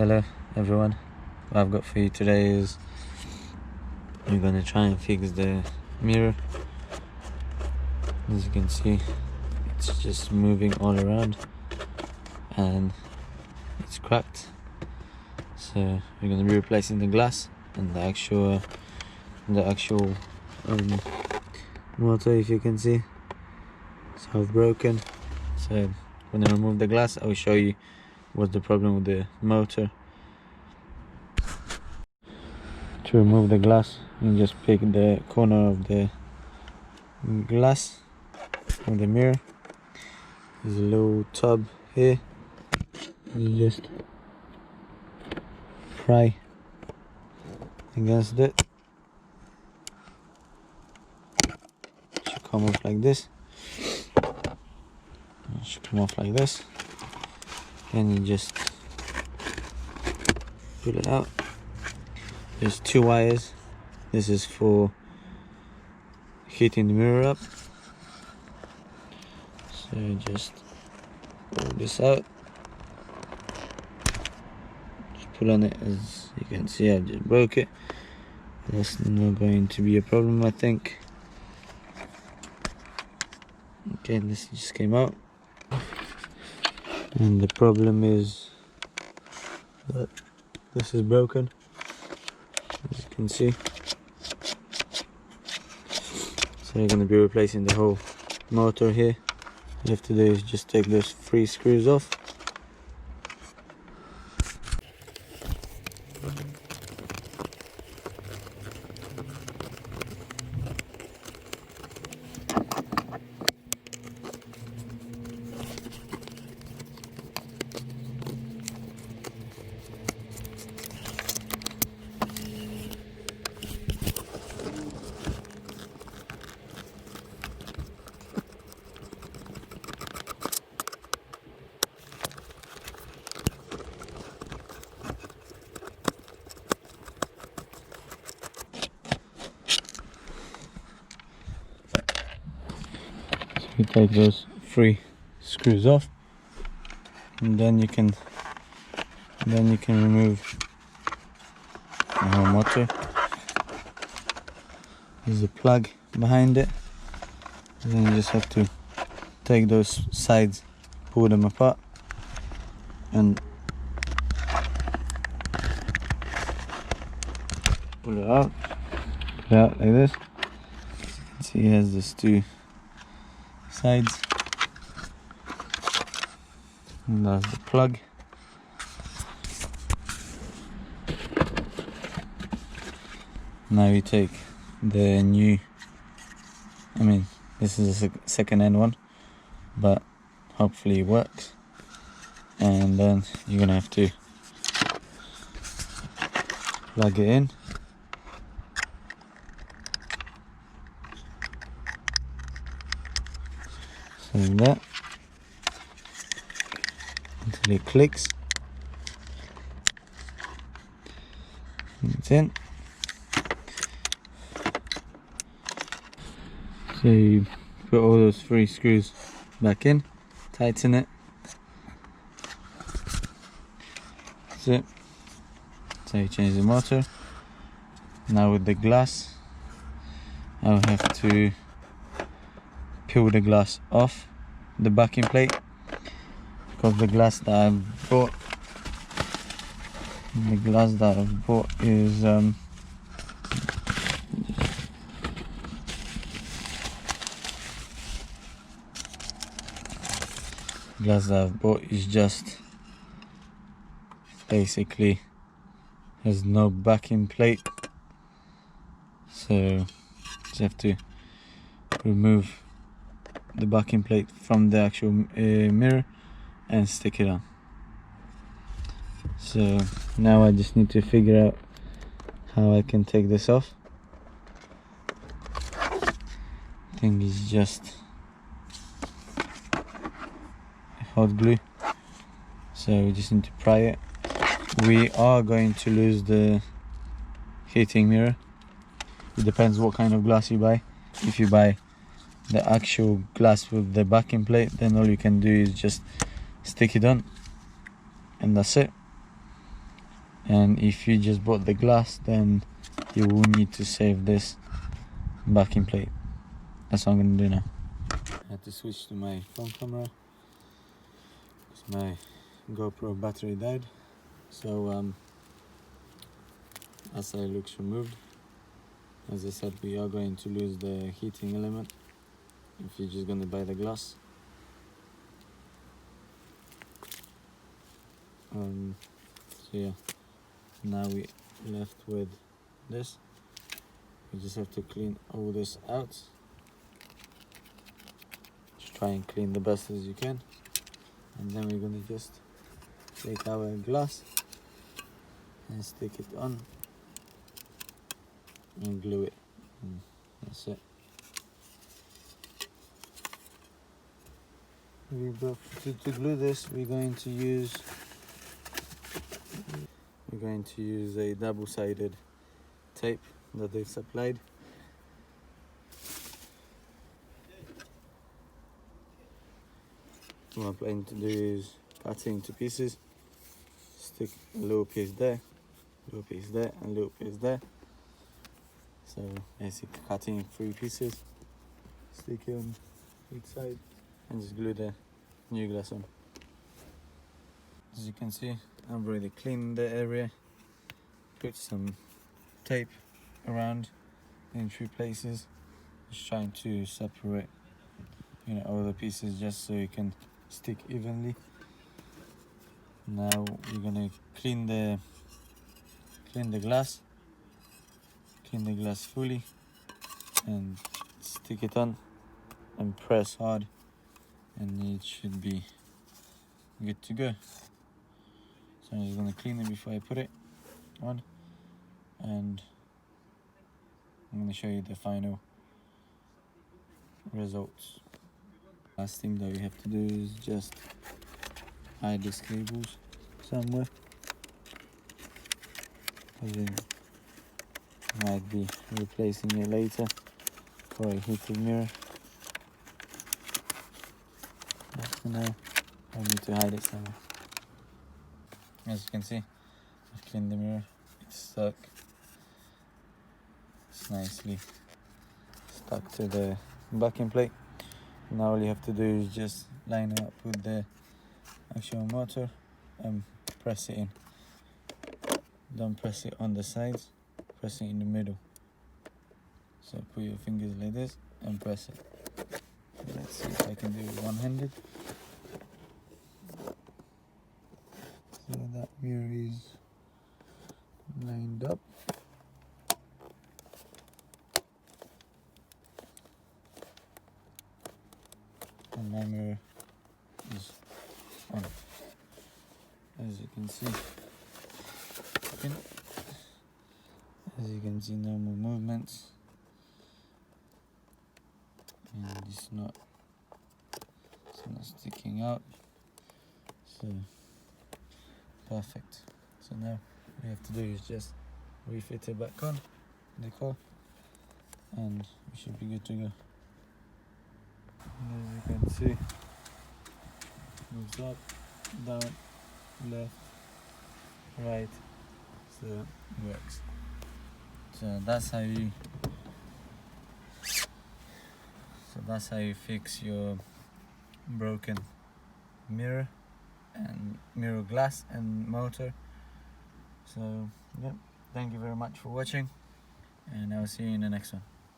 Hello everyone, what I've got for you today is we're going to try and fix the mirror. As you can see, it's just moving all around and it's cracked, so we're going to be replacing the glass and the actual motor. If you can see, it's half broken, so when I remove the glass I will show you what's the problem with the motor. To remove the glass, you just pick the corner of the glass from the mirror. There's a little tub here. You just pry against it. It should come off like this. It should come off like this. Then you just pull it out. There's two wires. This is for heating the mirror up. So you just pull this out. Just pull on it. As you can see, I just broke it. That's not going to be a problem, I think. Okay, this just came out. And the problem is that this is broken, as you can see. So you're going to be replacing the whole motor here. All you have to do is just take those 3 screws off. You take those 3 screws off, and then you can remove the whole motor. There's a plug behind it, and then you just have to take those sides, pull them apart, and pull it out like this. As you can see, it has these 2 sides, and that's the plug. Now you take the new, this is a second-hand one, but hopefully it works, and then you're gonna have to plug it in. Like that, until it clicks. It's in. So you put all those 3 screws back in, tighten it. That's it. So you change the motor. Now with the glass, I'll have to peel the glass off the backing plate, because the glass that I've bought is just basically has no backing plate, so just have to remove the backing plate from the actual mirror and stick it on. So now I just need to figure out how I can take this off. I think it's just hot glue, so we just need to pry it. We are going to lose the heating mirror. It depends what kind of glass you buy. If you buy the actual glass with the backing plate, then all you can do is just stick it on, and that's it. and if you just bought the glass, then you will need to save this backing plate. That's what I'm gonna do now. I had to switch to my phone camera because my GoPro battery died. So as it looks removed, as I said, we are going to lose the heating element if you're just gonna buy the glass. So yeah, now we left with this. We just have to clean all this out. Just try and clean the best as you can, and then we're gonna just take our glass and stick it on and glue it, and that's it. To glue this, we're going to use a double-sided tape that they've supplied. What I'm planning to do is cut it into pieces, stick a little piece there, little piece there, and little piece there. So basically cutting in 3 pieces, stick it on each side, and just glue the new glass on. As you can see, I've already cleaned the area, put some tape around in 3 places, just trying to separate, all the pieces just so you can stick evenly. Now we're gonna clean the glass fully and stick it on and press hard, and it should be good to go. So I'm just gonna clean it before I put it on, and I'm gonna show you the final results. Last thing that we have to do is just hide these cables somewhere, because we might be replacing it later for a heated mirror. But for now, I need to hide it somewhere. As you can see, I've cleaned the mirror. It's stuck. It's nicely stuck to the backing plate. Now all you have to do is just line it up with the actual motor and press it in. Don't press it on the sides, press it in the middle. So put your fingers like this and press it. Let's see if I can do it one-handed. So that mirror is lined up. And my mirror is on. As you can see, no more movements, and it's not sticking out. So perfect. So now what we have to do is just refit it back on the car, and we should be good to go. And as you can see, moves up, down, left, right, so it works. So that's how you fix your broken mirror and mirror glass and motor. So yeah, thank you very much for watching, and I'll see you in the next one.